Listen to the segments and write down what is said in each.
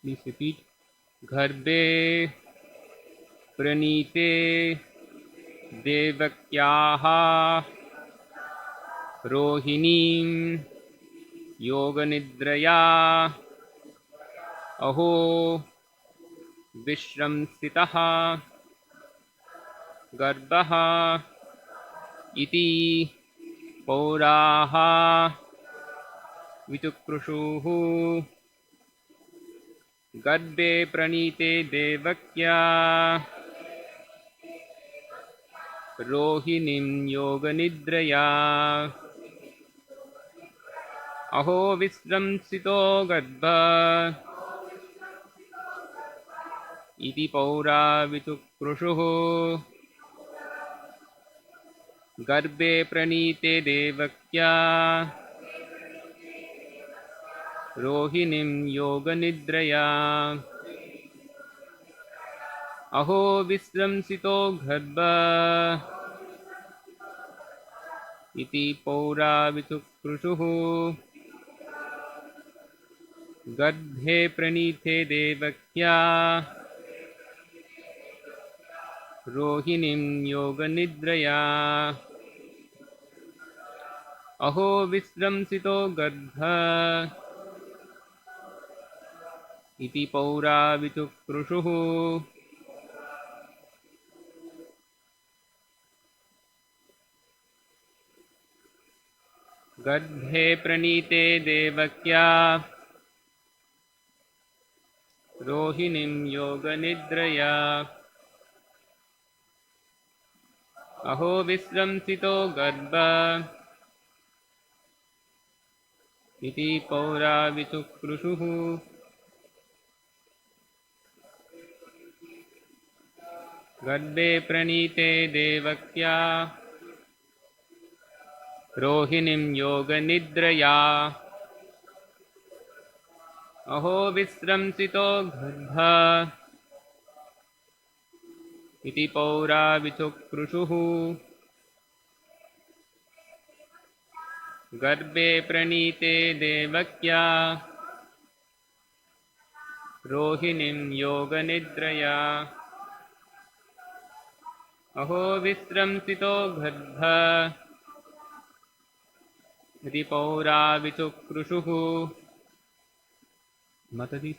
Please repeat. Garbhe pranite devakyaha rohinim yoganidraya aho vishramsitaha garbha iti pauraha vichukrushuhu Garbhe pranite devakya rohinim yoganidraya aho visramsito garbha iti paura vichukrushuhu Garbhe pranite devakya rohinim yoganidraya aho visramsito garbha iti paura vichukrushuhu Garbhe pranite devakya rohinim yoganidraya aho visramsito garbha iti paura vichukrushuhu Garbhe pranite devakya rohinim yoganidraya aho visramsito garbha iti paura vichukrushuhu Garbhe pranite devakya rohinim yoganidraya aho visramsito garbha iti paura vichukrushuhu Garbhe pranite devakya rohinim yoganidraya aho visramsito garbha iti paura vichukrushuhu Mataji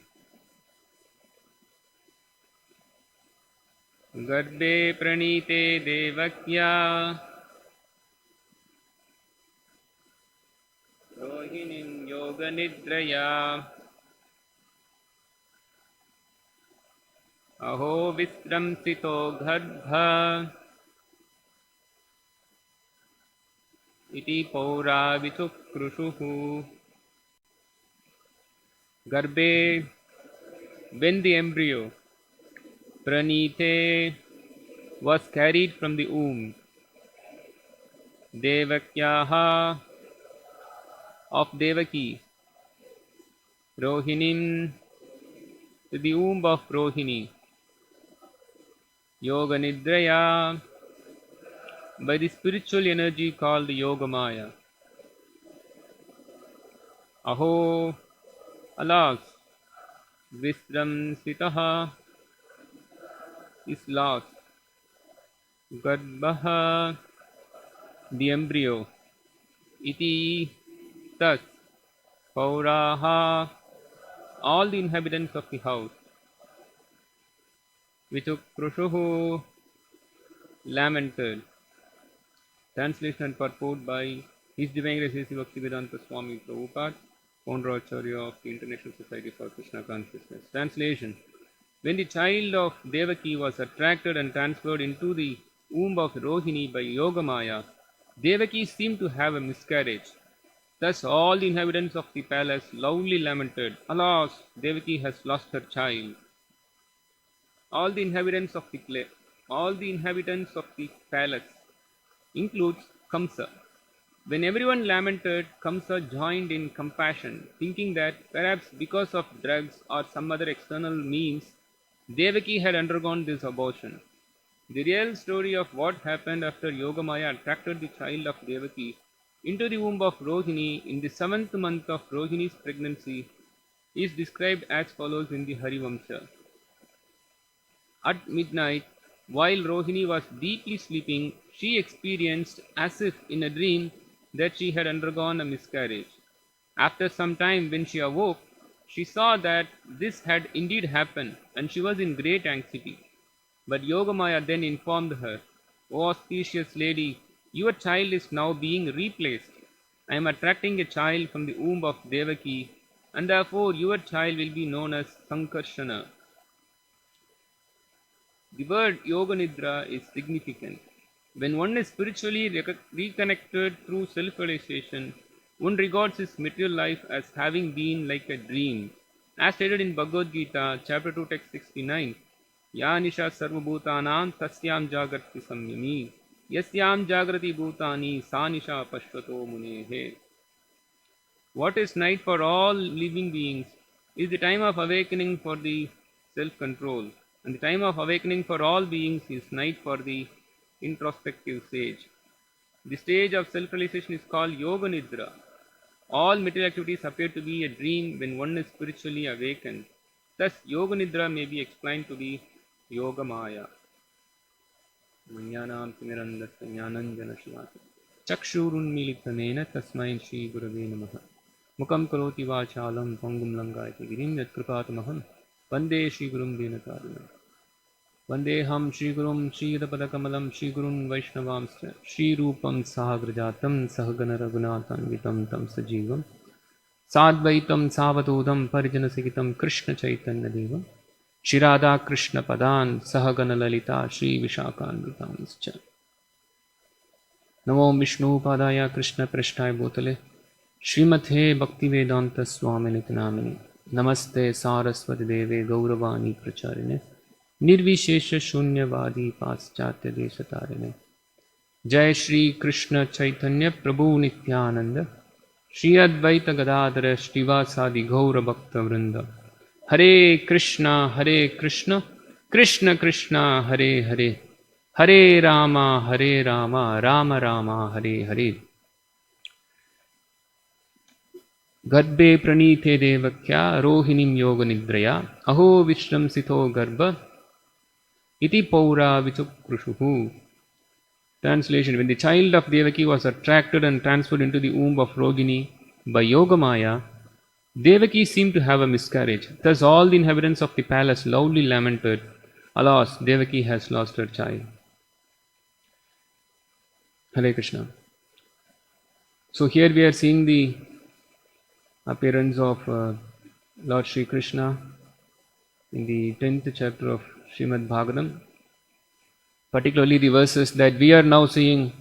Garbhe pranite devakya rohinim yoganidraya aho visramsito garbha iti paura vichukrushuhu Garbhe, when the embryo pranite was carried from the womb devakyaha of Devaki rohinim to the womb of Rohini yoganidraya by the spiritual energy called Yogamaya. Aho, alas, Visramsitaha is lost. Garbha, the embryo. Iti, thus, Pauraha, all the inhabitants of the house. Vichukrushuhu, lamented. Translation and purport by His Divine Grace Sri Bhaktivedanta Swami Prabhupada, founder Acharya of the International Society for Krishna Consciousness. Translation. When the child of Devaki was attracted and transferred into the womb of Rohini by Yogamaya, Devaki seemed to have a miscarriage. Thus all the inhabitants of the palace loudly lamented, Alas, Devaki has lost her child. All the inhabitants of the palace includes Kamsa. When everyone lamented, Kamsa joined in compassion, thinking that perhaps because of drugs or some other external means, Devaki had undergone this abortion. The real story of what happened after Yogamaya attracted the child of Devaki into the womb of Rohini in the 7th month of Rohini's pregnancy is described as follows in the Harivamsa. At midnight, while Rohini was deeply sleeping, she experienced, as if in a dream, that she had undergone a miscarriage. After some time, when she awoke, she saw that this had indeed happened, and she was in great anxiety. But Yogamaya then informed her, O auspicious lady, your child is now being replaced. I am attracting a child from the womb of Devaki, and therefore your child will be known as Sankarshana. The word Yoga Nidra is significant. When one is spiritually reconnected through self realization, one regards his material life as having been like a dream. As stated in Bhagavad Gita, chapter 2, text 69, Ya nisha sarvabhutanam tasyam jagrati samyami, yasyam jagrati bhutani sa nisha pashvato munehe. What is night for all living beings is the time of awakening for the self control, and the time of awakening for all beings is night for the introspective sage. The stage of self realization is called Yoga Nidra. All material activities appear to be a dream when one is spiritually awakened. Thus, Yoga Nidra may be explained to be Yoga Maya. Manyanam Timirandasya Jnananjana Shalakaya Chakshurunmilitanena Tasmai Shri Gurave Namaha Mukam Karoti Vachalam Pangum Langayati Girim Yatkripatamaham Vande Shri Gurum Dinatarinam Vandeham Shri Gurum Shri Padakamalam Shri Gurun Vaishnavamscha Shri Rupam Sahagrajatam Sahagana Raghunathan Vitam Tam Sajivam Sadvaitam Savatodam Parijanasekitam Krishna Chaitanya Devam Shri Radha Krishna Padan Sahagana Lalita Shri Vishakan Vitamscha Namo Vishnu Padaya Krishna Prishthaya Bhutale Srimathe Bhaktivedanta Swami Nitinamini Namaste Saraswati Deve Gauravani Pracharine Nirvishesha Shunyavadi Paschatya Deshatarine Jai Shri Krishna Chaitanya Prabhu Nityananda Shri Advaita Gadadhara Srivasadi Gaura Bhakta Vrinda Hare Krishna Krishna Krishna Hare Hare Hare Rama Rama Rama Hare Hare Garbhe pranithe devakya rohinim yoga nidraya aho vishram sito garbha iti paura vichukrushuhu. Translation: when the child of Devaki was attracted and transferred into the womb of Rohini by Yogamaya, Devaki seemed to have a miscarriage. Thus all the inhabitants of the palace loudly lamented, Alas, Devaki has lost her child. Hare Krishna. So here we are seeing the appearance of Lord Sri Krishna in the 10th chapter of Srimad Bhagavatam. Particularly the verses that we are now seeing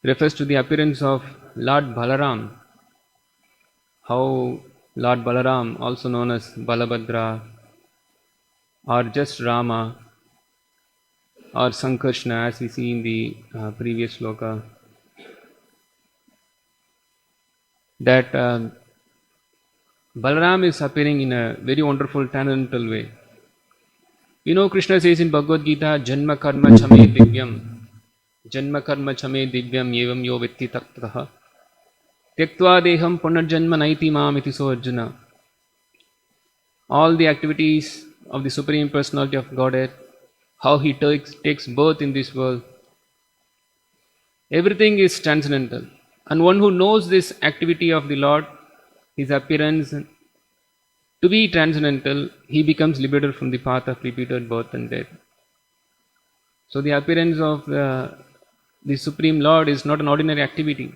refers to the appearance of Lord Balaram. How Lord Balaram, also known as Balabhadra or just Rama or Sankarshana, as we see in the previous sloka, that Balaram is appearing in a very wonderful transcendental way. You know, Krishna says in Bhagavad Gita, Janma karma chame divyam, Janma karma chame divyam yevam yo vitti taktataha, Tyaktva deham punarjanma naiti mam iti so Arjuna. All the activities of the Supreme Personality of Godhead, how He takes birth in this world, everything is transcendental. And one who knows this activity of the Lord, His appearance to be transcendental, he becomes liberated from the path of repeated birth and death. So the appearance of the Supreme Lord is not an ordinary activity.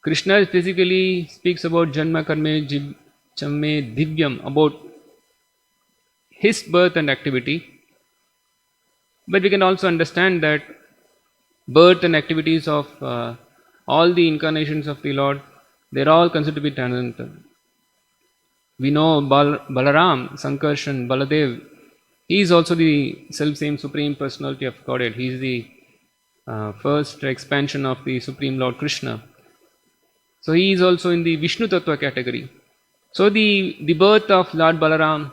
Krishna physically speaks about Janma Karme Chamme Divyam, about his birth and activity. But we can also understand that birth and activities of all the incarnations of the Lord, they are all considered to be transcendental. We know Balaram, Sankarshan, Baladev, he is also the self-same Supreme Personality of Godhead. He is the first expansion of the Supreme Lord Krishna. So he is also in the Vishnu Tattva category. So the birth of Lord Balaram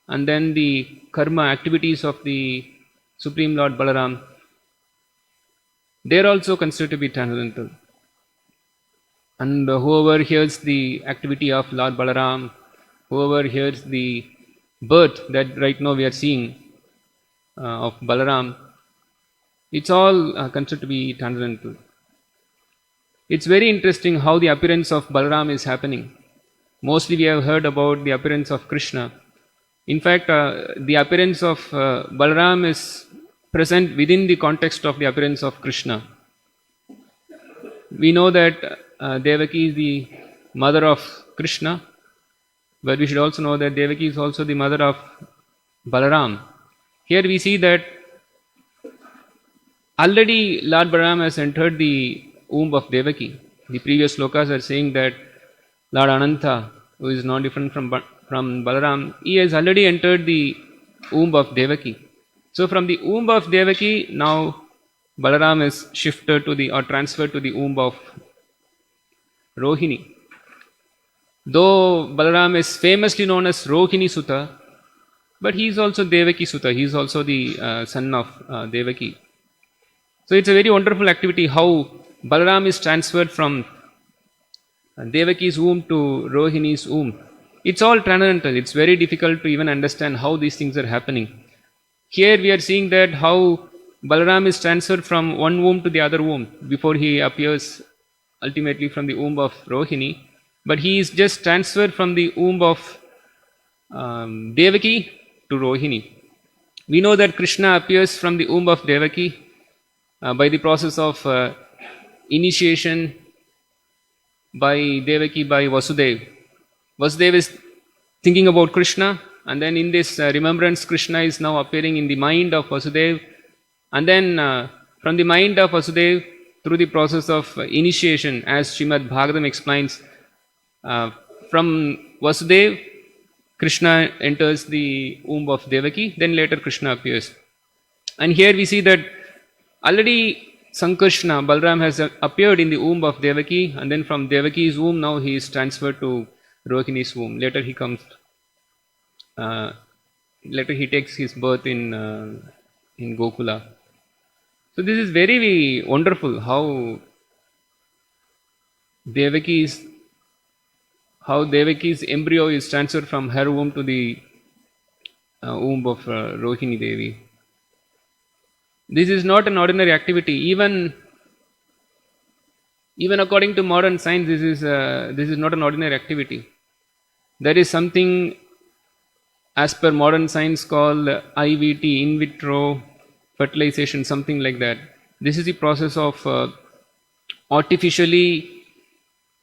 and then the karma activities of the Supreme Lord Balaram, they are also considered to be transcendental. And whoever hears the activity of Lord Balaram, whoever hears the birth that right now we are seeing of Balaram, it's all considered to be transcendental. It's very interesting how the appearance of Balaram is happening. Mostly we have heard about the appearance of Krishna. In fact, the appearance of Balaram is present within the context of the appearance of Krishna. We know that Devaki is the mother of Krishna, but we should also know that Devaki is also the mother of Balaram. Here we see that already Lord Balaram has entered the womb of Devaki. The previous slokas are saying that Lord Ananta, who is not different from Balaram, he has already entered the womb of Devaki. So from the womb of Devaki, now Balaram is shifted to the or transferred to the womb of Rohini. Though Balaram is famously known as Rohini Sutta, but he is also Devaki Sutta. He is also the son of Devaki. So it's a very wonderful activity how Balaram is transferred from Devaki's womb to Rohini's womb. It's all transcendental. It's very difficult to even understand how these things are happening. Here we are seeing that how Balaram is transferred from one womb to the other womb before he appears ultimately from the womb of Rohini. But he is just transferred from the womb of Devaki to Rohini. We know that Krishna appears from the womb of Devaki by the process of initiation by Devaki by Vasudeva. Vasudeva is thinking about Krishna, and then in this remembrance, Krishna is now appearing in the mind of Vasudeva, and then from the mind of Vasudeva, through the process of initiation, as Srimad Bhagavatam explains, from Vasudeva, Krishna enters the womb of Devaki, then later Krishna appears. And here we see that already Sankarshana, Balaram has appeared in the womb of Devaki, and then from Devaki's womb now he is transferred to Rohini's womb. Later he comes, later he takes his birth in Gokula. So this is very, very wonderful how Devaki's embryo is transferred from her womb to the womb of Rohini Devi. This is not an ordinary activity. Even according to modern science, this is not an ordinary activity. There is something as per modern science called IVT, in vitro fertilization, something like that. This is the process of artificially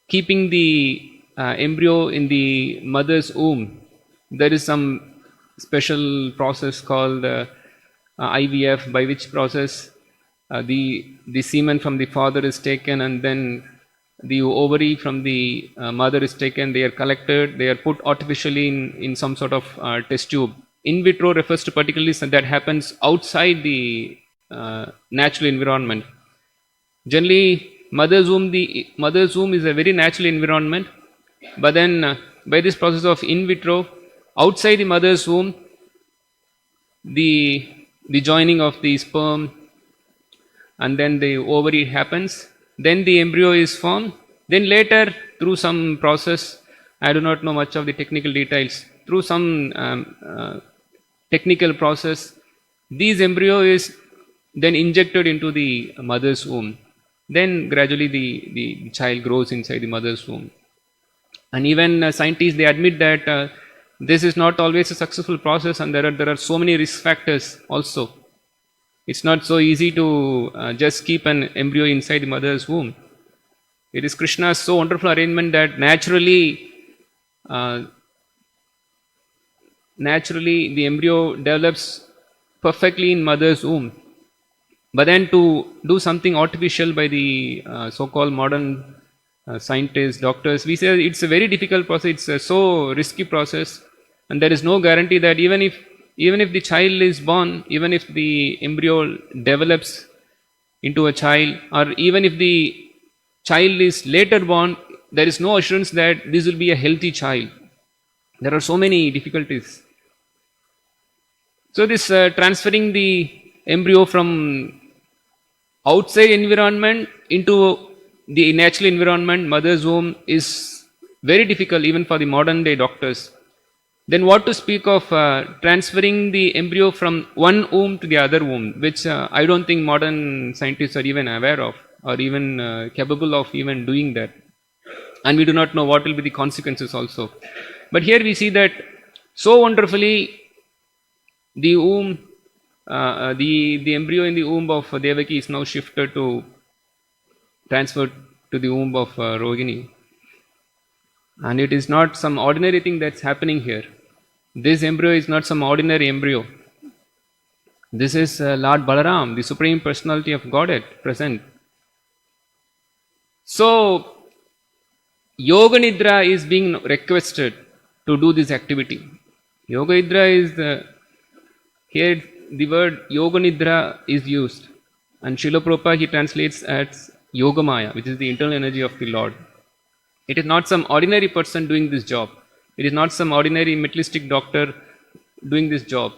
keeping the embryo in the mother's womb. There is some special process called IVF, by which process the semen from the father is taken, and then the ovary from the mother is taken. They are collected, they are put artificially in some sort of test tube. In vitro refers to particularly that happens outside the natural environment. Generally, the mother's womb is a very natural environment, but then by this process of in vitro, outside the mother's womb, the joining of the sperm and then the ovary happens, then the embryo is formed, then later through some process, I do not know much of the technical details, through some technical process, this embryo is then injected into the mother's womb. Then gradually the child grows inside the mother's womb. And even scientists, they admit that this is not always a successful process, and there are so many risk factors also. It's not so easy to just keep an embryo inside the mother's womb. It is Krishna's so wonderful arrangement that naturally the embryo develops perfectly in mother's womb. But then to do something artificial by the so-called modern scientists, doctors, we say it's a very difficult process. It's a so risky process, and there is no guarantee that even if the child is born, even if the embryo develops into a child, or even if the child is later born, there is no assurance that this will be a healthy child. There are so many difficulties. So this transferring the embryo from outside environment into the natural environment, mother's womb, is very difficult even for the modern day doctors. Then what to speak of transferring the embryo from one womb to the other womb, which I don't think modern scientists are even aware of or even capable of even doing that. And we do not know what will be the consequences also. But here we see that so wonderfully the womb, the embryo in the womb of Devaki is now shifted to transferred to the womb of Rohini. And it is not some ordinary thing that's happening here. This embryo is not some ordinary embryo. This is Lord Balaram, the Supreme Personality of Godhead, present. So, Yoga Nidra is being requested to do this activity. Yoga Nidra is here the word Yoga Nidra is used, and Srila Prabhupada he translates as Yoga Maya, which is the internal energy of the Lord. It is not some ordinary person doing this job. It is not some ordinary materialistic doctor doing this job.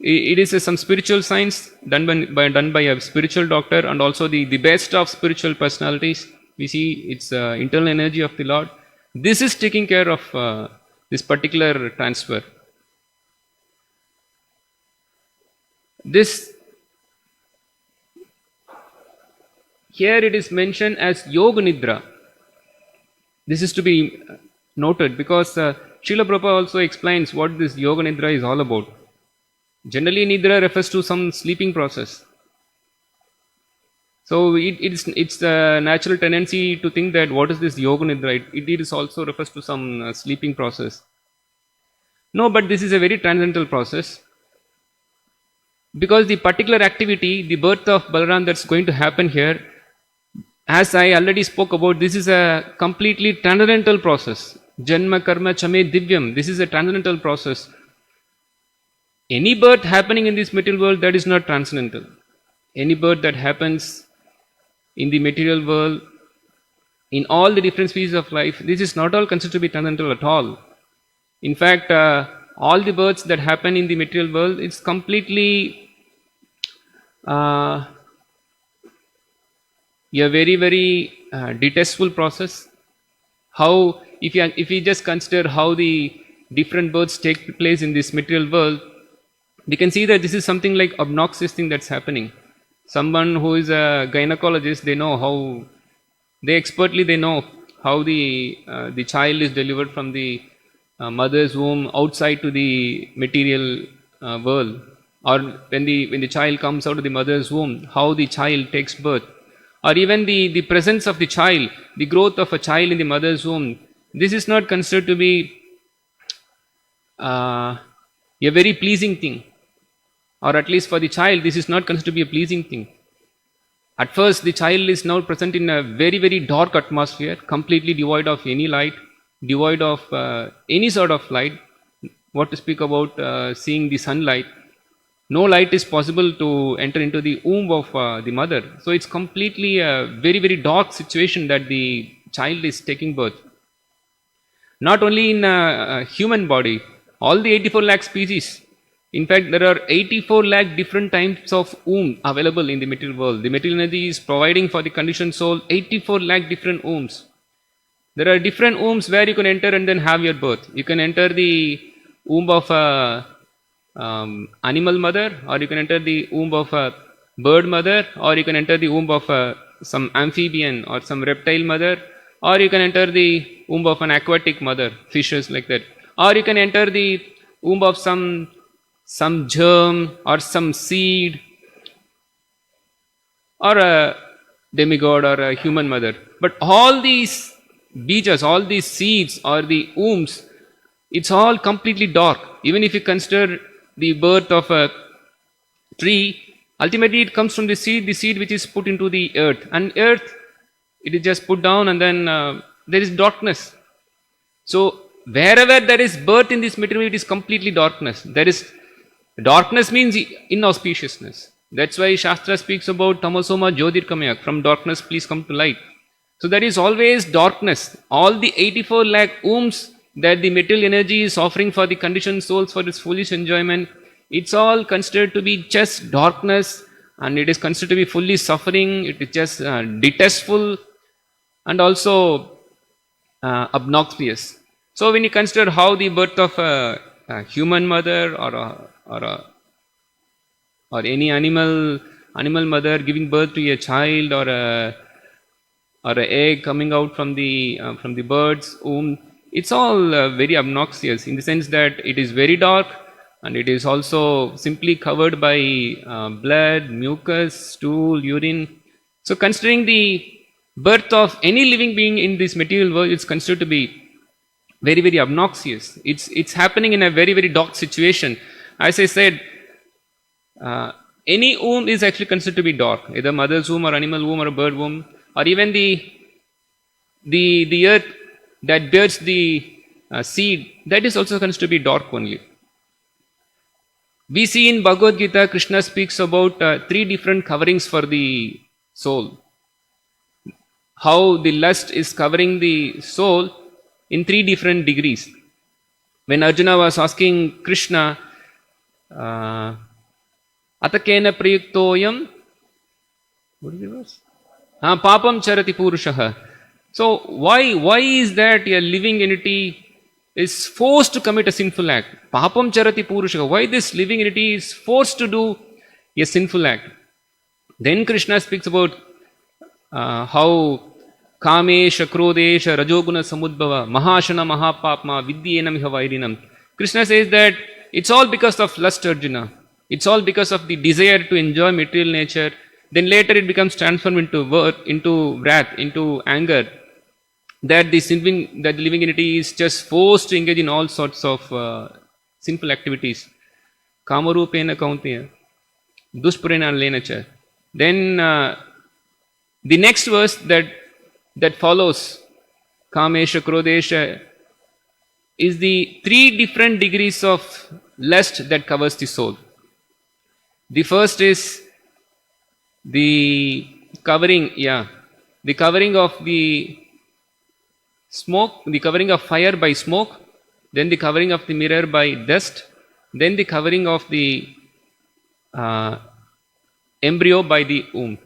It is some spiritual science done by a spiritual doctor, and also the best of spiritual personalities. We see it's internal energy of the Lord. This is taking care of this particular transfer. This here it is mentioned as Yoga Nidra. This is to be noted because Srila Prabhupada also explains what this Yoga Nidra is all about. Generally, Nidra refers to some sleeping process. So it's a natural tendency to think that what is this Yoga Nidra? It is also refers to some sleeping process. No, but this is a very transcendental process. Because the particular activity, the birth of Balaram that's going to happen here, as I already spoke about, this is a completely transcendental process. Janma karma chame divyam. This is a transcendental process. Any birth happening in this material world, that is not transcendental. Any birth that happens in the material world, in all the different species of life, this is not all considered to be transcendental at all. In fact, all the births that happen in the material world, it's completely a very, very detestful process. How, if you just consider how the different births take place in this material world, we can see that this is something like obnoxious thing that's happening. Someone who is a gynecologist, they know how, they know how the child is delivered from the mother's womb outside to the material world, or when the child comes out of the mother's womb, how the child takes birth, or even the presence of the child, the growth of a child in the mother's womb. This is not considered to be a very pleasing thing, or at least for the child, this is not considered to be a pleasing thing. At first, the child is now present in a very, very dark atmosphere, completely devoid of any light, devoid of any sort of light. What to speak about seeing the sunlight? No light is possible to enter into the womb of the mother. So it's completely a very, very dark situation that the child is taking birth. Not only in a human body, all the 84 lakh species. In fact, there are 84 lakh different types of womb available in the material world. The material energy is providing for the conditioned soul 84 lakh different wombs. There are different wombs where you can enter and then have your birth. You can enter the womb of a animal mother, or you can enter the womb of a bird mother, or you can enter the womb of some amphibian or some reptile mother, or you can enter the womb of an aquatic mother, fishes like that, or you can enter the womb of some germ or some seed, or a demigod or a human mother. But all these bejas, all these seeds or the wombs, it's all completely dark. Even if you consider the birth of a tree, ultimately it comes from the seed which is put into the earth. And earth, it is just put down, and then there is darkness. So wherever there is birth in this material, it is completely darkness. Darkness means inauspiciousness. That's why Shastra speaks about tamasoma jyotirgamaya, from darkness please come to light. So there is always darkness. All the 84 lakh wombs that the material energy is offering for the conditioned souls for its foolish enjoyment, it's all considered to be just darkness, and it is considered to be fully suffering. It is just detestful. and also obnoxious. So when you consider how the birth of a human mother or any animal mother giving birth to a child or a egg coming out from the bird's womb, it's all very obnoxious in the sense that it is very dark and it is also simply covered by blood, mucus, stool, urine. So considering the birth of any living being in this material world, it's considered to be very, very obnoxious. It's happening in a very, very dark situation. As I said, any womb is actually considered to be dark, either mother's womb or animal womb or a bird womb, or even the earth that bears the seed, that is also considered to be dark only. We see in Bhagavad Gita, Krishna speaks about three different coverings for the soul. How the lust is covering the soul in three different degrees. When Arjuna was asking Krishna, Atakena prayuktoyam, what is the verse? Papam charati purushaha. So why is that a living entity is forced to commit a sinful act? Papam charati purushaha. Why this living entity is forced to do a sinful act? Then Krishna speaks about how Kamesha, Krodesha, Rajoguna Samudbhava, Mahashana Mahapapma, Vidyenam Vairinam. Krishna says that it's all because of lust, Arjuna. It's all because of the desire to enjoy material nature. Then later it becomes transformed into wrath, into anger. That the living entity is just forced to engage in all sorts of sinful activities. Kamarupena kaunteya, duspurena lenacha. Then the next verse that follows, Kamesha, Krodesha, is the three different degrees of lust that covers the soul. The first is the covering of the smoke, the covering of fire by smoke, then the covering of the mirror by dust, then the covering of the embryo by the womb.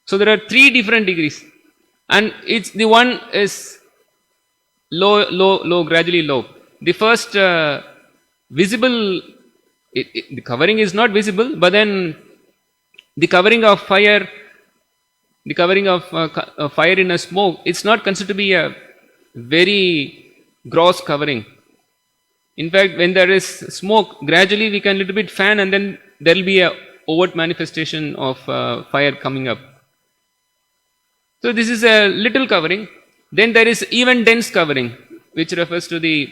So there are three different degrees, and it's the one is low, gradually low. The first visible, the covering is not visible, but then the covering of fire, fire in a smoke, it's not considered to be a very gross covering. In fact, when there is smoke, gradually we can little bit fan, and then there will be a overt manifestation of fire coming up. So this is a little covering. Then there is even dense covering, which refers to the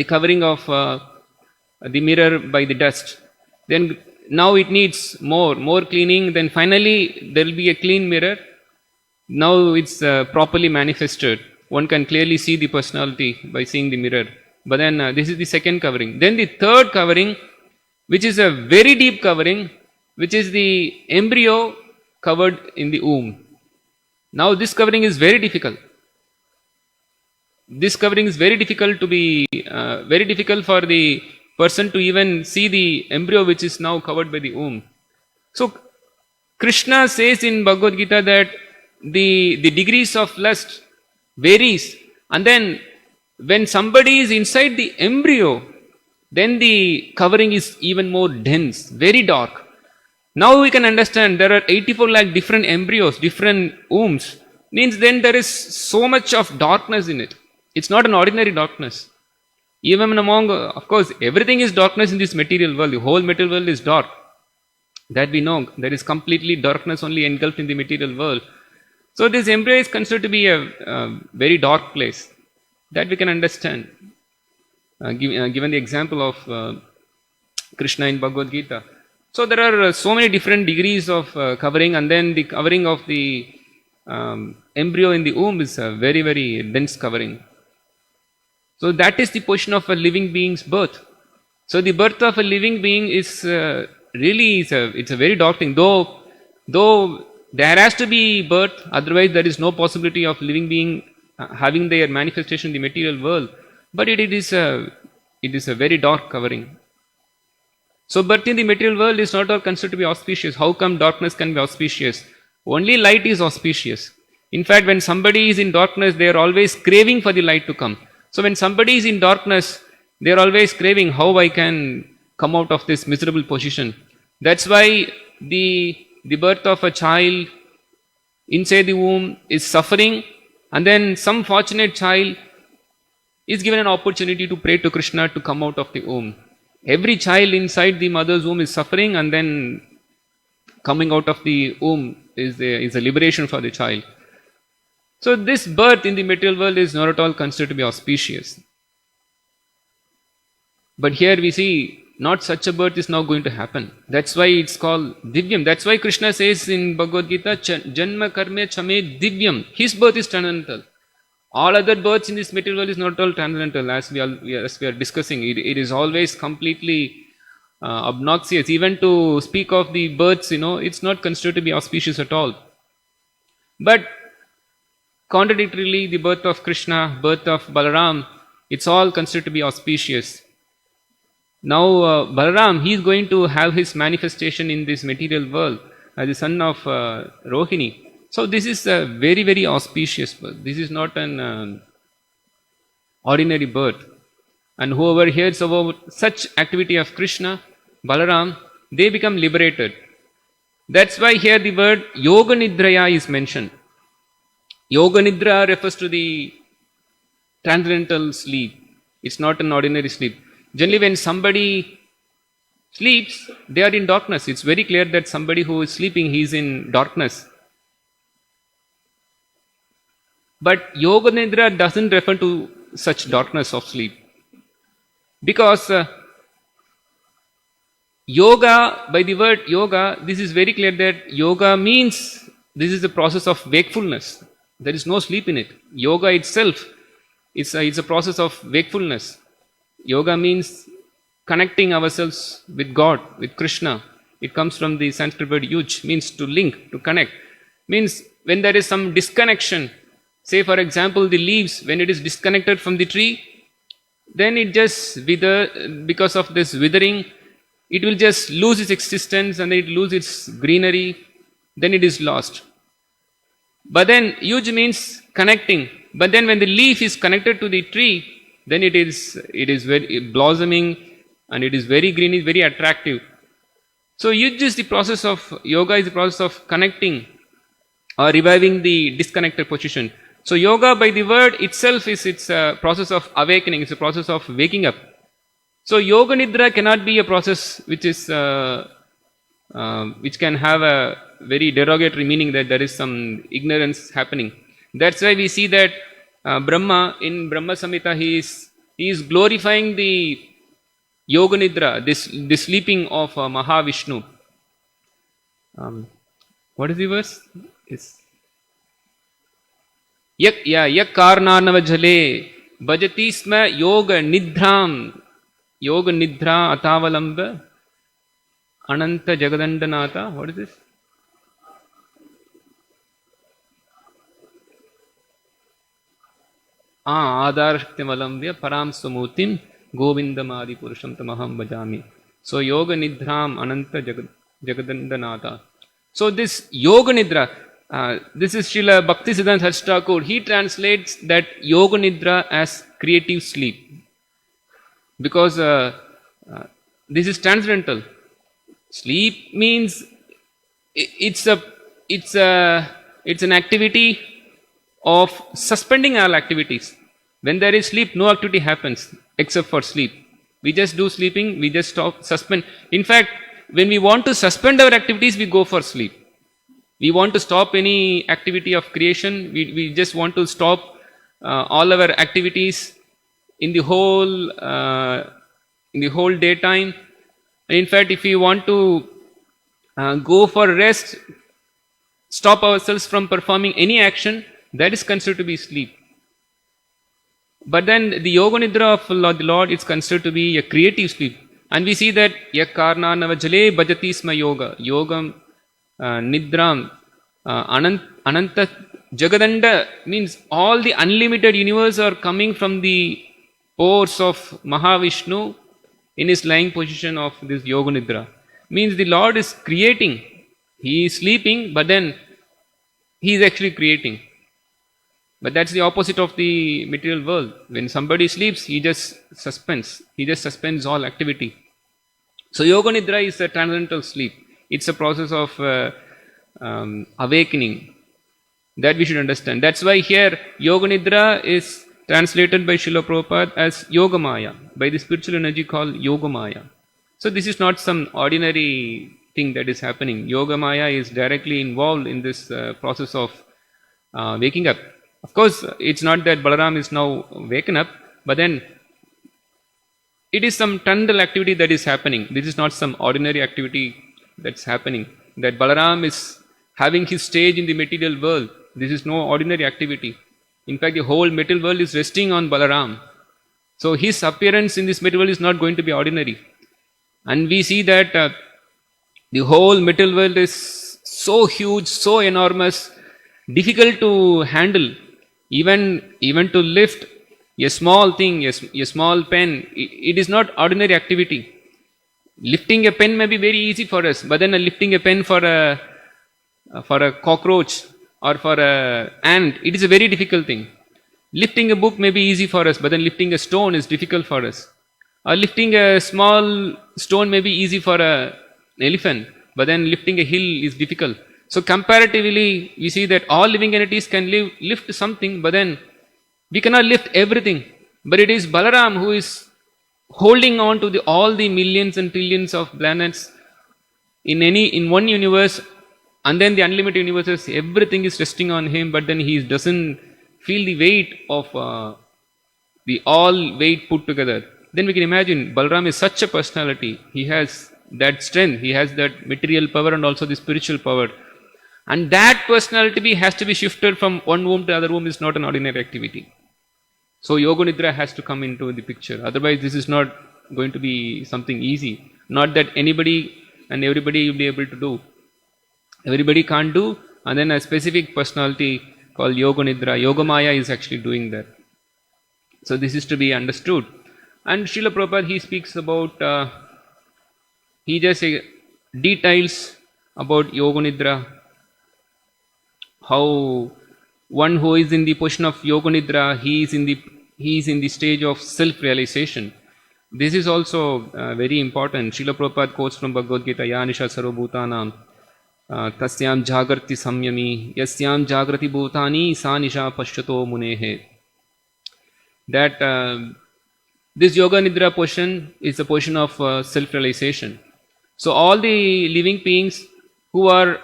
covering of the mirror by the dust. Then now it needs more cleaning. Then finally there will be a clean mirror. Now it's properly manifested. One can clearly see the personality by seeing the mirror. But then this is the second covering. Then the third covering, which is a very deep covering, which is the embryo covered in the womb. Now this covering is very difficult. This covering is very difficult to be, very difficult for the person to even see the embryo which is now covered by the womb. So Krishna says in Bhagavad Gita that the degrees of lust varies, and then when somebody is inside the embryo, then the covering is even more dense, very dark. Now we can understand there are 84 lakh different embryos, different wombs. Means then there is so much of darkness in it. It's not an ordinary darkness. Even among, of course, everything is darkness in this material world. The whole material world is dark. That we know. There is completely darkness only engulfed in the material world. So this embryo is considered to be a very dark place. That we can understand. Given the example of Krishna in Bhagavad Gita. So there are so many different degrees of covering, and then the covering of the embryo in the womb is a very, very dense covering. So that is the position of a living being's birth. So the birth of a living being is really it's a very dark thing. Though there has to be birth, otherwise there is no possibility of living being having their manifestation in the material world. But it is a very dark covering. So birth in the material world is not all considered to be auspicious. How come darkness can be auspicious? Only light is auspicious. In fact, when somebody is in darkness, they are always craving for the light to come. So when somebody is in darkness, they are always craving how I can come out of this miserable position. That's why the birth of a child inside the womb is suffering, and then some fortunate child is given an opportunity to pray to Krishna to come out of the womb. Every child inside the mother's womb is suffering, and then coming out of the womb is a liberation for the child. So this birth in the material world is not at all considered to be auspicious. But here we see not such a birth is now going to happen. That's why it's called Divyam. That's why Krishna says in Bhagavad Gita, Janma karme chame Divyam. His birth is transcendental. All other births in this material world is not at all transcendental, as we are discussing. It is always completely obnoxious. Even to speak of the births, it's not considered to be auspicious at all. But contradictorily, the birth of Krishna, birth of Balaram, it's all considered to be auspicious. Now, Balaram, he is going to have his manifestation in this material world as the son of Rohini. So, this is a very, very auspicious birth. This is not an ordinary birth. And whoever hears about such activity of Krishna, Balaram, they become liberated. That's why here the word Yoga Nidraya is mentioned. Yoga Nidra refers to the transcendental sleep. It's not an ordinary sleep. Generally, when somebody sleeps, they are in darkness. It's very clear that somebody who is sleeping, he is in darkness. But Yoga Nidra doesn't refer to such darkness of sleep. Because yoga, by the word yoga, this is very clear that yoga means this is a process of wakefulness. There is no sleep in it. Yoga itself is a process of wakefulness. Yoga means connecting ourselves with God, with Krishna. It comes from the Sanskrit word yuj, means to link, to connect. Means when there is some disconnection, say for example the leaves, when it is disconnected from the tree, then it just because of this withering, it will just lose its existence and then it lose its greenery, then it is lost. But then yuj means connecting. But then when the leaf is connected to the tree, then it is very blossoming and it is very green, is very attractive. So yuj is the process of, yoga is the process of connecting or reviving the disconnected position. So yoga by the word itself it's a process of awakening, it's a process of waking up. So yoga nidra cannot be a process which is which can have a very derogatory meaning that there is some ignorance happening. That's why we see that Brahma, in Brahma Samhita, he is glorifying the Yoga Nidra, this sleeping of Mahavishnu. What is the verse? Yak karnanava jale bhajati sma yoga nidra atavalamba ananta jagadandanata. What is this? Adarshaktimalambya param sumutim govindamadi purusham tamaham bhajami. So yoga nidram ananta jagadandanata. So this yoga nidra, this is Srila Bhaktisiddhanta Saraswati Thakur. He translates that yoga nidra as creative sleep, because this is transcendental. Sleep means it's an activity of suspending all activities. When there is sleep, no activity happens except for sleep. We just do sleeping, we just suspend. In fact, when we want to suspend our activities, we go for sleep. We want to stop any activity of creation, we just want to stop all our activities in the whole daytime. And in fact, if we want to go for rest, stop ourselves from performing any action, that is considered to be sleep. But then the yoga nidra of the Lord is considered to be a creative sleep. And we see that yak karnanava jale bhajati sma yoga. Yogam nidram ananta jagadanda means all the unlimited universe are coming from the pores of Mahavishnu in his lying position of this yoga nidra. Means the Lord is creating. He is sleeping, but then he is actually creating. But that's the opposite of the material world. When somebody sleeps, he just suspends. He just suspends all activity. So Yoga Nidra is a transcendental sleep. It's a process of awakening that we should understand. That's why here Yoga Nidra is translated by Srila Prabhupada as Yoga Maya, by the spiritual energy called Yoga Maya. So this is not some ordinary thing that is happening. Yoga Maya is directly involved in this process of waking up. Of course, it's not that Balaram is now waken up, but then it is some transcendental activity that is happening. This is not some ordinary activity that's happening. That Balaram is having his stage in the material world. This is no ordinary activity. In fact, the whole material world is resting on Balaram. So his appearance in this material world is not going to be ordinary. And we see that the whole material world is so huge, so enormous, difficult to handle. Even to lift a small thing, a small pen, it is not ordinary activity. Lifting a pen may be very easy for us, but then lifting a pen for a cockroach or for a ant, it is a very difficult thing. Lifting a book may be easy for us, but then lifting a stone is difficult for us. Or lifting a small stone may be easy for an elephant, but then lifting a hill is difficult. So comparatively, we see that all living entities can lift something, but then we cannot lift everything. But it is Balaram who is holding on to all the millions and trillions of planets in one universe, and then the unlimited universes, everything is resting on him, but then he doesn't feel the weight of the all weight put together. Then we can imagine Balaram is such a personality. He has that strength, he has that material power and also the spiritual power. And that personality has to be shifted from one womb to other womb is not an ordinary activity. So Yoga Nidra has to come into the picture. Otherwise, this is not going to be something easy. Not that anybody and everybody will be able to do. Everybody can't do. And then a specific personality called Yoga Nidra, Yoga Maya is actually doing that. So this is to be understood. And Srila Prabhupada, he speaks about, he just details about Yoga Nidra, how one who is in the position of Yoga Nidra, he is in the stage of self-realization. This is also very important. Srila Prabhupada quotes from Bhagavad Gita, Yanisha Sarvabhutanam, Tasyam Jagrati Samyami, Yasyam Jagrati Bhutani, Sanisha Pashyato Munehe. That this Yoga Nidra position is a position of self-realization. So all the living beings who are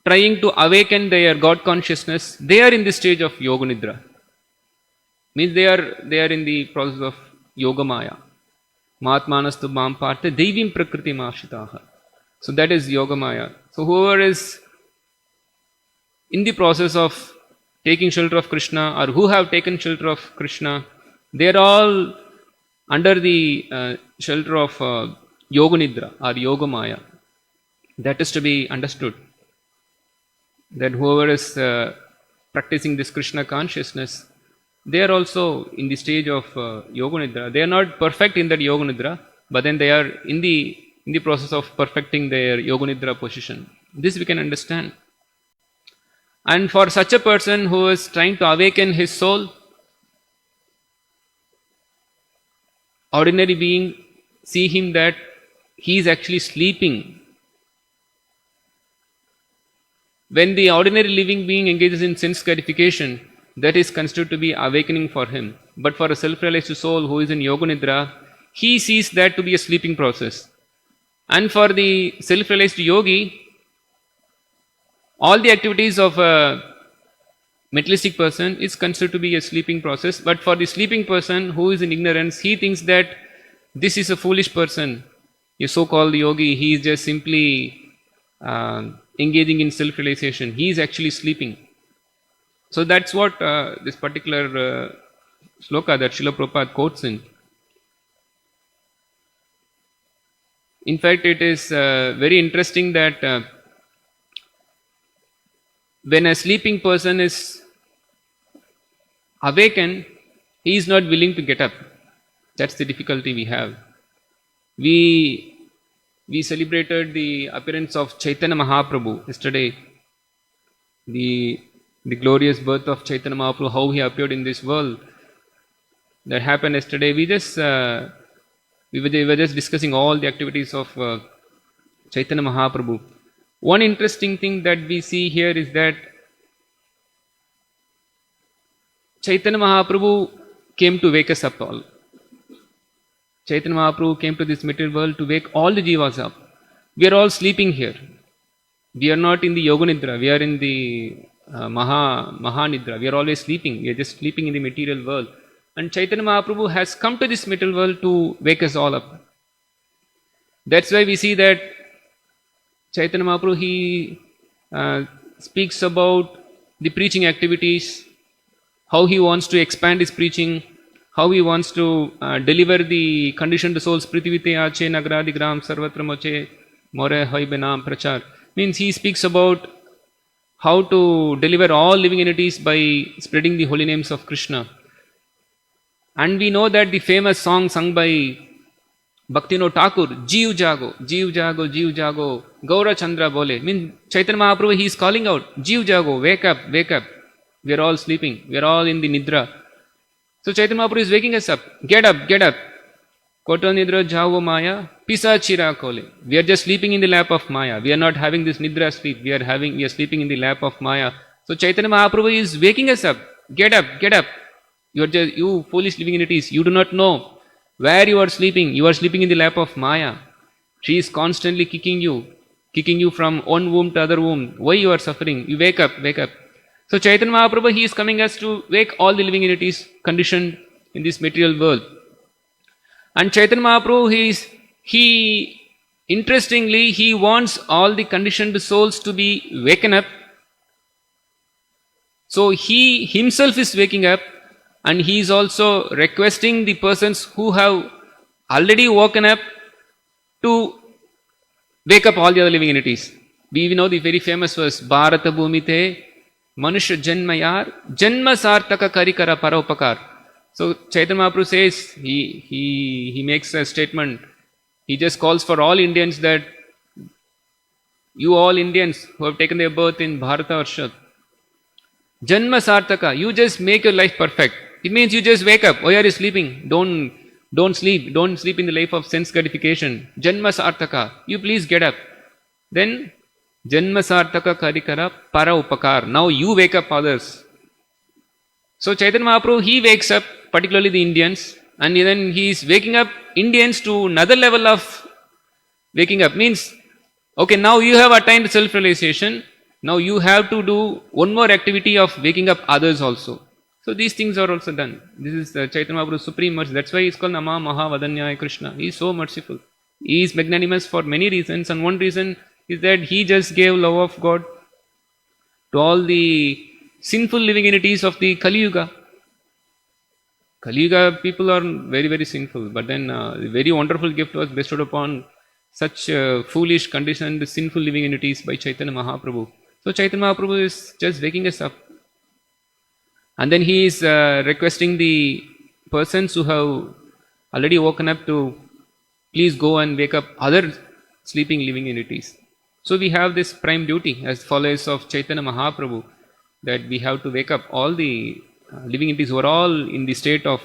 trying to awaken their God consciousness, they are in the stage of Yoga Nidra. Means they are in the process of Yoga Maya. Mahatmanastu mam parthe devim prakriti mashitaha. So that is Yoga Maya. So whoever is in the process of taking shelter of Krishna or who have taken shelter of Krishna, they are all under the shelter of Yoga Nidra or Yoga Maya. That is to be understood. That whoever is practicing this Krishna consciousness, they are also in the stage of Yoga Nidra. They are not perfect in that Yoga Nidra, but then they are in the process of perfecting their Yoga Nidra position. This we can understand. And for such a person who is trying to awaken his soul, ordinary being see him that he is actually sleeping. When the ordinary living being engages in sense gratification, that is considered to be awakening for him. But for a self-realized soul who is in Yoga Nidra, he sees that to be a sleeping process. And for the self-realized yogi, all the activities of a materialistic person is considered to be a sleeping process. But for the sleeping person who is in ignorance, he thinks that this is a foolish person, a so-called yogi. He is just simply engaging in self-realization. He is actually sleeping. So that's what this particular sloka that Srila Prabhupada quotes in. In fact, it is very interesting that when a sleeping person is awakened, he is not willing to get up. That's the difficulty we have. We celebrated the appearance of Chaitanya Mahaprabhu yesterday. The the glorious birth of Chaitanya Mahaprabhu, how he appeared in this world. That happened yesterday. We were just discussing all the activities of Chaitanya Mahaprabhu. One interesting thing that we see here is that Chaitanya Mahaprabhu came to wake us up all. Chaitanya Mahaprabhu came to this material world to wake all the jivas up. We are all sleeping here. We are not in the Yoga Nidra. We are in the Maha Nidra. We are always sleeping. We are just sleeping in the material world. And Chaitanya Mahaprabhu has come to this material world to wake us all up. That's why we see that Chaitanya Mahaprabhu, he speaks about the preaching activities, how he wants to expand his preaching, how he wants to deliver the conditioned souls, Prithivite Ache Nagradi Gram Sarvatra Moche More Hai Benam Prachar. Means he speaks about how to deliver all living entities by spreading the holy names of Krishna. And we know that the famous song sung by Bhaktino Thakur, Jeev Jago, Jeev Jago, Jeev Jago, Gaura Chandra Bole. Means Chaitanya Mahaprabhu, he is calling out, Jeev Jago, wake up, wake up. We are all sleeping. We are all in the Nidra. So Chaitanya Mahaprabhu is waking us up. Get up, get up. Koto Nidra Javo Maya, Pisa Chira Kole. We are just sleeping in the lap of Maya. We are not having this Nidra sleep. We are sleeping in the lap of Maya. So Chaitanya Mahaprabhu is waking us up. Get up, get up. You foolish living entities, you do not know where you are sleeping. You are sleeping in the lap of Maya. She is constantly kicking you from one womb to other womb. Why you are suffering? You wake up, wake up. So Chaitanya Mahaprabhu, he is coming us to wake all the living entities conditioned in this material world. And Chaitanya Mahaprabhu, interestingly, he wants all the conditioned souls to be waken up. So he himself is waking up, and he is also requesting the persons who have already woken up to wake up all the other living entities. We know the very famous verse, Bharata Bhumite Manushya Janmayar Janma Sartaka Karikara Paropakar. So Chaitanya Mahaprabhu says, he makes a statement, he just calls for all Indians that you all Indians who have taken their birth in Bharata Varsha, Janma Sartaka, you just make your life perfect. It means you just wake up. Why are you sleeping? Don't sleep. Don't sleep in the life of sense gratification. Janma Sartaka, you please get up. Then Janma Sartaka Karikara Para Upakar. Now you wake up others. So Chaitanya Mahaprabhu, he wakes up, particularly the Indians, and then he is waking up Indians to another level of waking up. Means, okay, now you have attained self-realization. Now you have to do one more activity of waking up others also. So these things are also done. This is Chaitanya Mahaprabhu's supreme mercy. That's why he is called Nama Maha Vadanyaya Krishna. He is so merciful. He is magnanimous for many reasons, and one reason is that he just gave love of God to all the sinful living entities of the Kali Yuga. Kali Yuga people are very, very sinful, but then a very wonderful gift was bestowed upon such foolish, conditioned, sinful living entities by Chaitanya Mahaprabhu. So Chaitanya Mahaprabhu is just waking us up. And then he is requesting the persons who have already woken up to please go and wake up other sleeping living entities. So we have this prime duty as followers of Chaitanya Mahaprabhu, that we have to wake up all the living entities who are all in the state of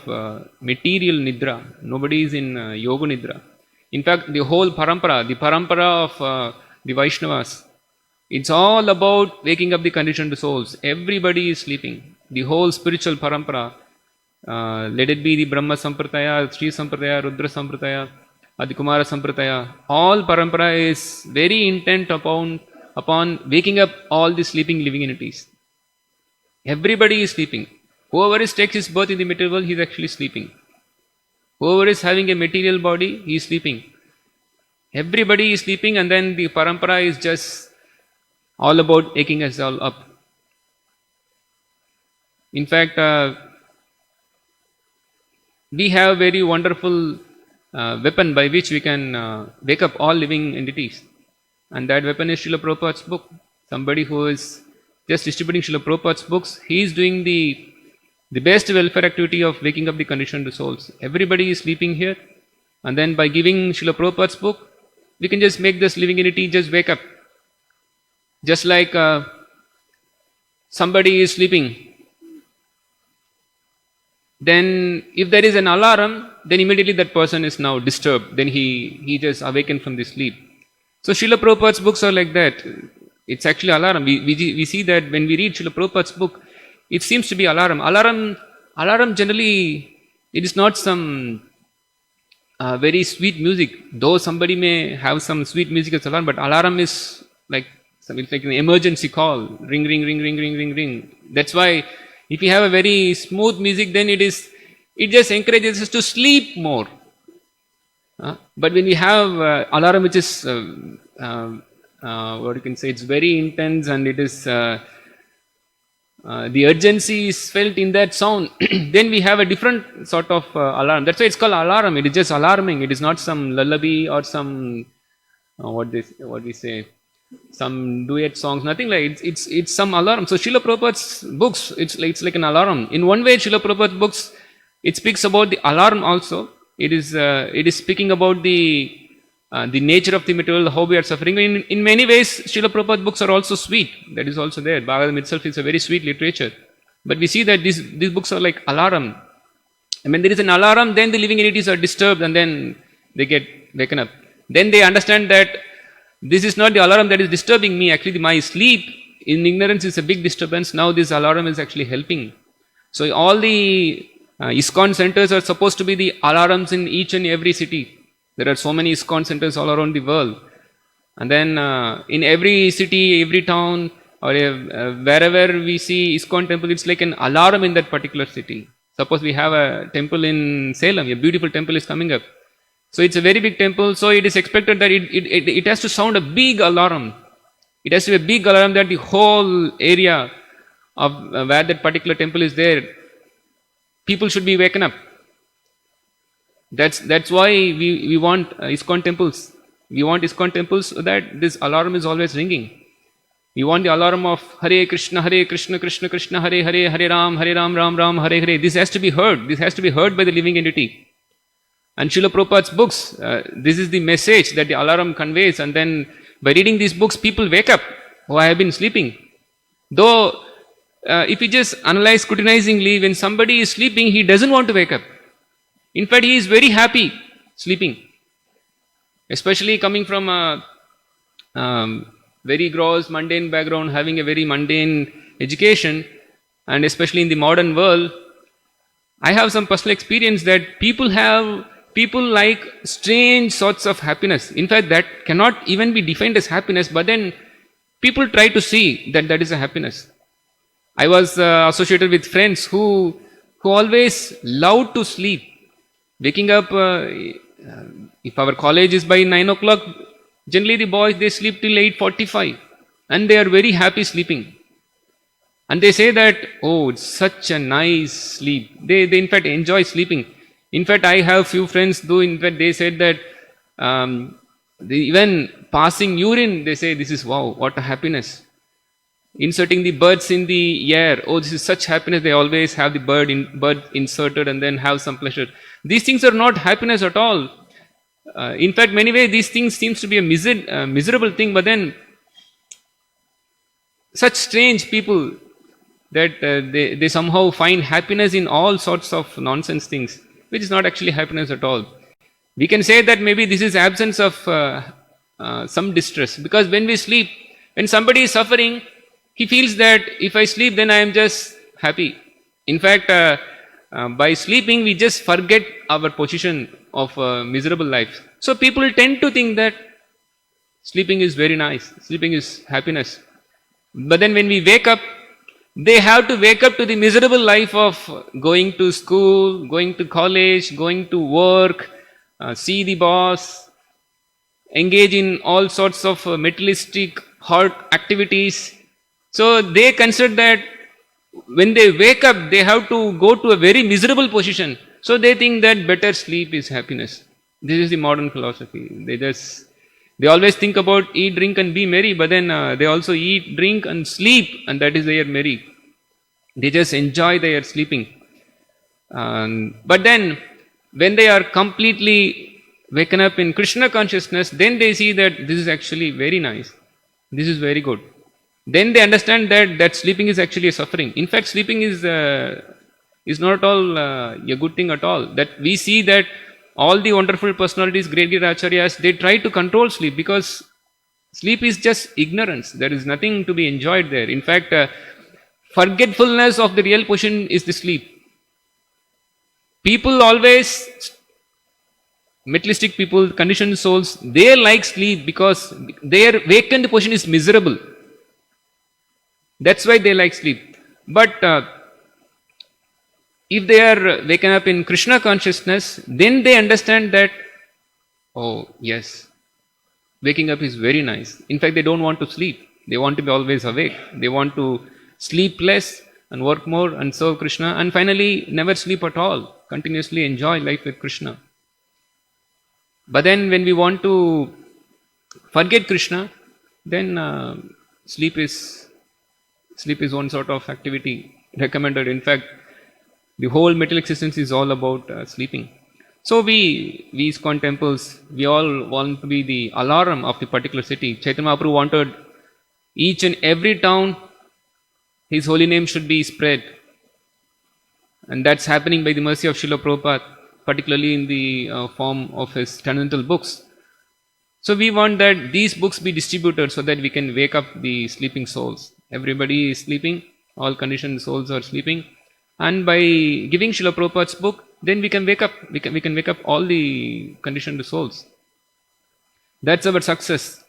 material nidra. Nobody is in yoga nidra. In fact, the whole parampara, the parampara of the Vaishnavas, it's all about waking up the conditioned souls. Everybody is sleeping. The whole spiritual parampara, let it be the Brahma Sampradaya, Sri Sampradaya, Rudra Sampradaya, Adikumara Sampradaya, all parampara is very intent upon waking up all the sleeping living entities. Everybody is sleeping. Whoever takes his birth in the material world, he is actually sleeping. Whoever is having a material body, he is sleeping. Everybody is sleeping, and then the parampara is just all about waking us all up. In fact, we have very wonderful weapon by which we can wake up all living entities. And that weapon is Srila Prabhupada's book. Somebody who is just distributing Srila Prabhupada's books, he is doing the best welfare activity of waking up the conditioned souls. Everybody is sleeping here, and then by giving Srila Prabhupada's book, we can just make this living entity just wake up. Just like somebody is sleeping, then if there is an alarm, then immediately that person is now disturbed. Then he just awakened from the sleep. So Srila Prabhupada's books are like that. It's actually alarm. We see that when we read Srila Prabhupada's book, it seems to be alarm. Alarm generally, it is not some very sweet music. Though somebody may have some sweet music as alarm, but alarm is like it's like an emergency call. Ring, ring, ring, ring, ring, ring, ring. That's why if you have a very smooth music, then it just encourages us to sleep more. But when we have alarm which is what you can say, it's very intense and it is the urgency is felt in that sound, then we have a different sort of alarm. That's why it's called alarm. It is just alarming. It is not some lullaby or some what we say, some duet songs. Nothing like it's some alarm. So Srila Prabhupada's books, it's like an alarm. In one way, Srila Prabhupada's books, it speaks about the alarm also. It is speaking about the nature of the material, how we are suffering. In many ways, Srila Prabhupada's books are also sweet. That is also there. Bhagavatam itself is a very sweet literature. But we see that these books are like alarm. And when there is an alarm, then the living entities are disturbed and then they get waken up. Then they understand that this is not the alarm that is disturbing me. Actually, my sleep in ignorance is a big disturbance. Now this alarm is actually helping. So all the ISKCON centers are supposed to be the alarms in each and every city. There are so many ISKCON centers all around the world. And then in every city, every town, or wherever we see ISKCON temple, it's like an alarm in that particular city. Suppose we have a temple in Salem, a beautiful temple is coming up. So it's a very big temple, so it is expected that it has to sound a big alarm. It has to be a big alarm that the whole area of where that particular temple is there, people should be waken up. That's why we want ISKCON temples. We want ISKCON temples so that this alarm is always ringing. We want the alarm of Hare Krishna, Krishna Krishna, Hare Hare, Hare Ram, Ram Ram, Hare Hare. This has to be heard. This has to be heard by the living entity. And Srila Prabhupada's books, this is the message that the alarm conveys. And then by reading these books, people wake up. Oh, I have been sleeping. Though, if you just analyze scrutinizingly, when somebody is sleeping, he doesn't want to wake up. In fact, he is very happy sleeping. Especially coming from a very gross, mundane background, having a very mundane education, and especially in the modern world, I have some personal experience that people like strange sorts of happiness. In fact, that cannot even be defined as happiness, but then people try to see that is a happiness. I was associated with friends who always loved to sleep. Waking up, if our college is by 9 o'clock, generally the boys, they sleep till 8:45 and they are very happy sleeping. And they say that, oh, it's such a nice sleep. They in fact enjoy sleeping. In fact, I have few friends though, in fact, they said that even passing urine, they say, this is wow, what a happiness. Inserting the buds in the air, oh, this is such happiness. They always have the bud inserted and then have some pleasure. These things are not happiness at all. In fact, many ways, these things seems to be a miserable thing, but then such strange people that they somehow find happiness in all sorts of nonsense things, which is not actually happiness at all. We can say that maybe this is absence of some distress, because when we sleep, when somebody is suffering, he feels that if I sleep, then I am just happy. In fact, by sleeping, we just forget our position of miserable life. So people tend to think that sleeping is very nice, sleeping is happiness. But then when we wake up, they have to wake up to the miserable life of going to school, going to college, going to work, see the boss, engage in all sorts of materialistic hard activities. So they consider that when they wake up, they have to go to a very miserable position. So they think that better sleep is happiness. This is the modern philosophy. They always think about eat, drink and be merry, but then they also eat, drink and sleep, and that is their merry. They just enjoy their sleeping. But then when they are completely waken up in Krishna consciousness, then they see that this is actually very nice. This is very good. then they understand that sleeping is actually a suffering. In fact, sleeping is not at all a good thing at all. That we see that all the wonderful personalities, great acharyas, they try to control sleep because sleep is just ignorance. There is nothing to be enjoyed there. In fact, forgetfulness of the real position is the sleep. People always, materialistic people, conditioned souls, they like sleep because their vacant position is miserable. That's why they like sleep. But if they are waken up in Krishna consciousness, then they understand that, oh yes, waking up is very nice. In fact, they don't want to sleep. They want to be always awake. They want to sleep less and work more and serve Krishna, and finally never sleep at all. Continuously enjoy life with Krishna. But then when we want to forget Krishna, then sleep is one sort of activity recommended. In fact, the whole material existence is all about sleeping. So we ISKCON temples, we all want to be the alarm of the particular city. Chaitanya Mahaprabhu wanted each and every town, his holy name should be spread. And that's happening by the mercy of Srila Prabhupada, particularly in the form of his transcendental books. So we want that these books be distributed so that we can wake up the sleeping souls. Everybody is sleeping, all conditioned souls are sleeping. And by giving Srila Prabhupada's book, then we can wake up. We can wake up all the conditioned souls. That's our success.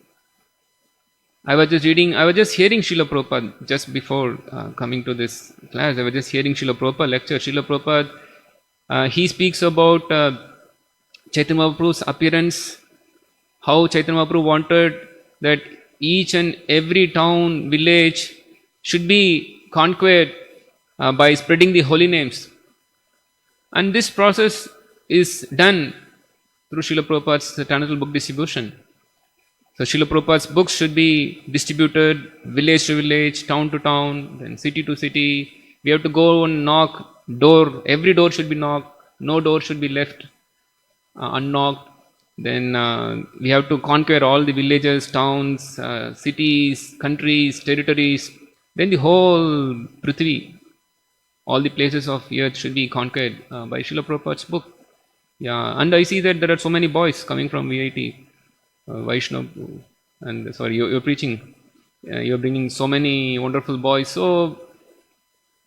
I was just hearing Srila Prabhupada just before coming to this class. I was just hearing Srila Prabhupada lecture. Srila Prabhupada, he speaks about Chaitanya Mahaprabhu's appearance, how Chaitanya Mahaprabhu wanted that each and every town, village should be conquered by spreading the holy names. And this process is done through Srila Prabhupada's transcendental book distribution. So Srila Prabhupada's books should be distributed village to village, town to town, then city to city. We have to go and knock door. Every door should be knocked. No door should be left unknocked. Then we have to conquer all the villages, towns, cities, countries, territories. Then the whole Prithvi, all the places of earth should be conquered by Srila Prabhupada's book. Yeah, and I see that there are so many boys coming from VIT, Vaishnav, and sorry, you're preaching. You're bringing so many wonderful boys. So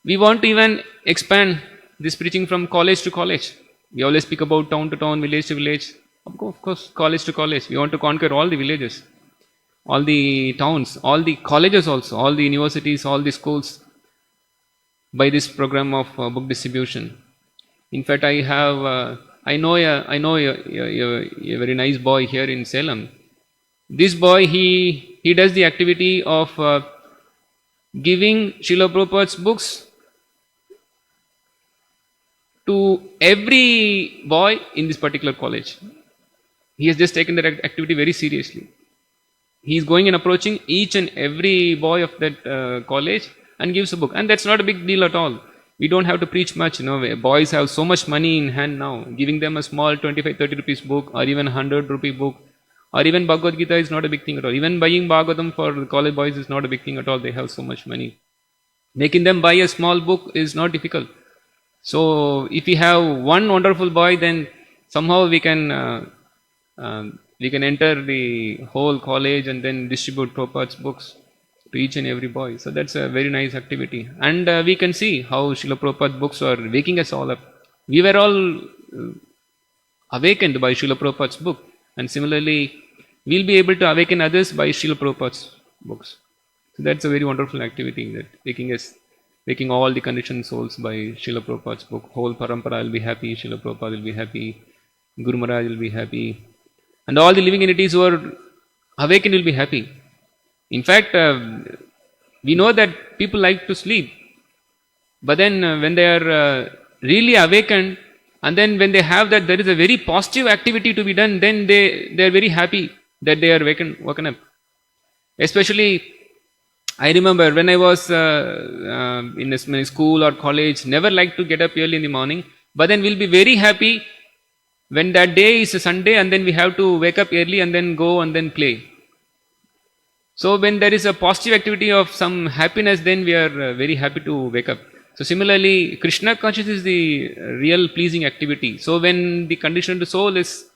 we want to even expand this preaching from college to college. We always speak about town to town, village to village. Of course, college to college. We want to conquer all the villages, all the towns, all the colleges also, all the universities, all the schools by this program of book distribution. In fact, I know a very nice boy here in Salem. This boy, he does the activity of giving Srila Prabhupada's books to every boy in this particular college. He has just taken that activity very seriously. He is going and approaching each and every boy of that college and gives a book. And that's not a big deal at all. We don't have to preach much. Boys have so much money in hand now. Giving them a small 25-30 rupees book or even 100 rupee book or even Bhagavad Gita is not a big thing at all. Even buying Bhagavatam for the college boys is not a big thing at all. They have so much money. Making them buy a small book is not difficult. So if we have one wonderful boy, then somehow we can enter the whole college and then distribute Prabhupada's books to each and every boy. So that's a very nice activity. And we can see how Srila Prabhupada's books are waking us all up. We were all awakened by Srila Prabhupada's book. And similarly, we'll be able to awaken others by Srila Prabhupada's books. So that's a very wonderful activity, that waking all the conditioned souls by Srila Prabhupada's book. Whole parampara will be happy, Srila Prabhupada will be happy, Guru Maharaj will be happy. And all the living entities who are awakened will be happy. In fact, we know that people like to sleep. But then when they are really awakened, and then when they have that, there is a very positive activity to be done, then they are very happy that they are woken up. Especially, I remember when I was in a school or college, never liked to get up early in the morning. But then we'll be very happy when that day is a Sunday and then we have to wake up early and then go and then play. So when there is a positive activity of some happiness, then we are very happy to wake up. So similarly, Krishna consciousness is the real pleasing activity. So when the conditioned soul is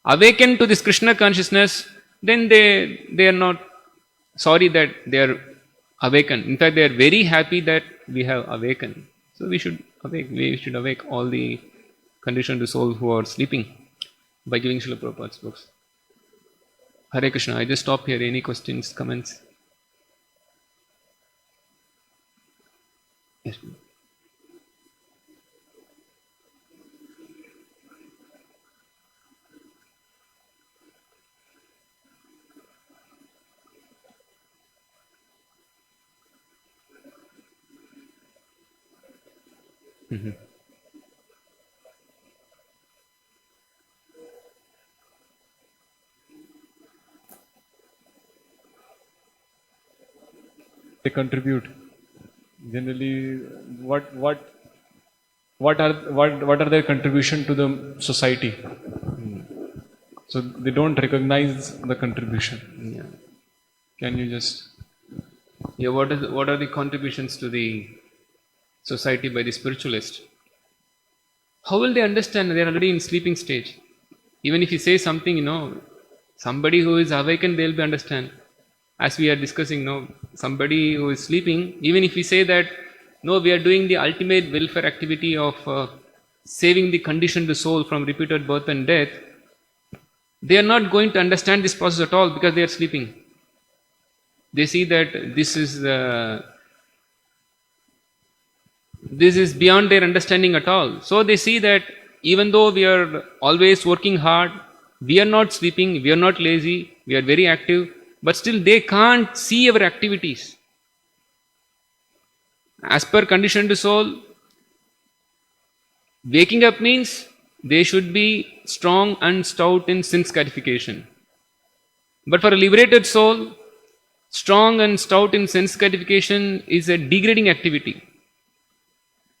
awakened to this Krishna consciousness, then they are not sorry that they are awakened. In fact, they are very happy that we have awakened. So we should awake. We should awake all the conditioned souls who are sleeping by giving Srila Prabhupada's books. Hare Krishna. I just stop here. Any questions, comments? Yes. Mm-hmm. They contribute generally. What are their contribution to the society? So they don't recognize the contribution. Yeah. Can you just Yeah. What are the contributions to the society by the spiritualist? How will they understand? They are already in sleeping stage. Even if you say something, somebody who is awakened, they'll be understand. As we are discussing now, somebody who is sleeping, even if we say that, no, we are doing the ultimate welfare activity of saving the conditioned soul from repeated birth and death, they are not going to understand this process at all because they are sleeping. They see that this is beyond their understanding at all. So they see that even though we are always working hard, we are not sleeping, we are not lazy, we are very active, but still they can't see our activities. As per conditioned soul, waking up means they should be strong and stout in sin gratification. But for a liberated soul, strong and stout in sense gratification is a degrading activity.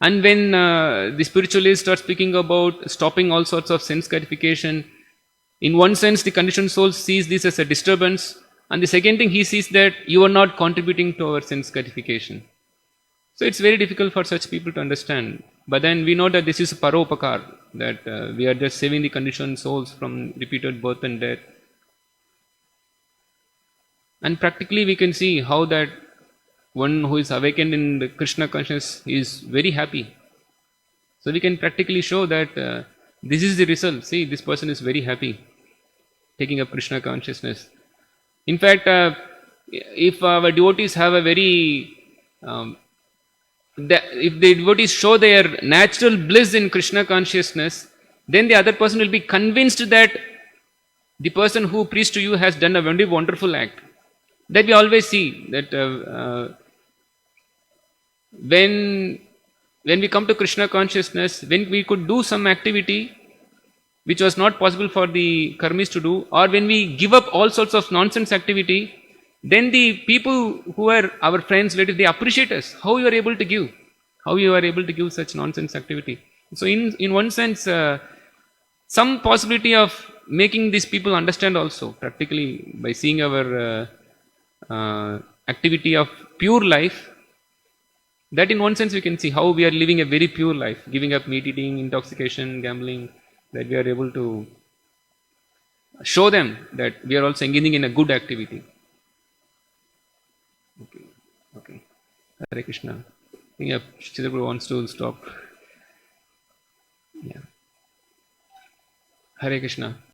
And when the spiritualists are speaking about stopping all sorts of sense gratification, in one sense, the conditioned soul sees this as a disturbance, and the second thing, he sees that you are not contributing to our sense gratification. So it's very difficult for such people to understand. But then we know that this is paropakar, that we are just saving the conditioned souls from repeated birth and death. And practically we can see how that one who is awakened in the Krishna consciousness is very happy. So we can practically show that this is the result. See, this person is very happy taking up Krishna consciousness. In fact, if our devotees have a very if the devotees show their natural bliss in Krishna consciousness, then the other person will be convinced that the person who preached to you has done a very wonderful act. That we always see that when we come to Krishna consciousness, when we could do some activity which was not possible for the karmis to do, or when we give up all sorts of nonsense activity, then the people who are our friends, relatives, they appreciate us. How you are able to give? How you are able to give such nonsense activity? So in one sense, some possibility of making these people understand also practically by seeing our activity of pure life. That in one sense we can see how we are living a very pure life, giving up meat eating, intoxication, gambling, that we are able to show them that we are also engaging in a good activity. Okay. Hare Krishna. I think Chidapur wants to stop. Yeah. Hare Krishna.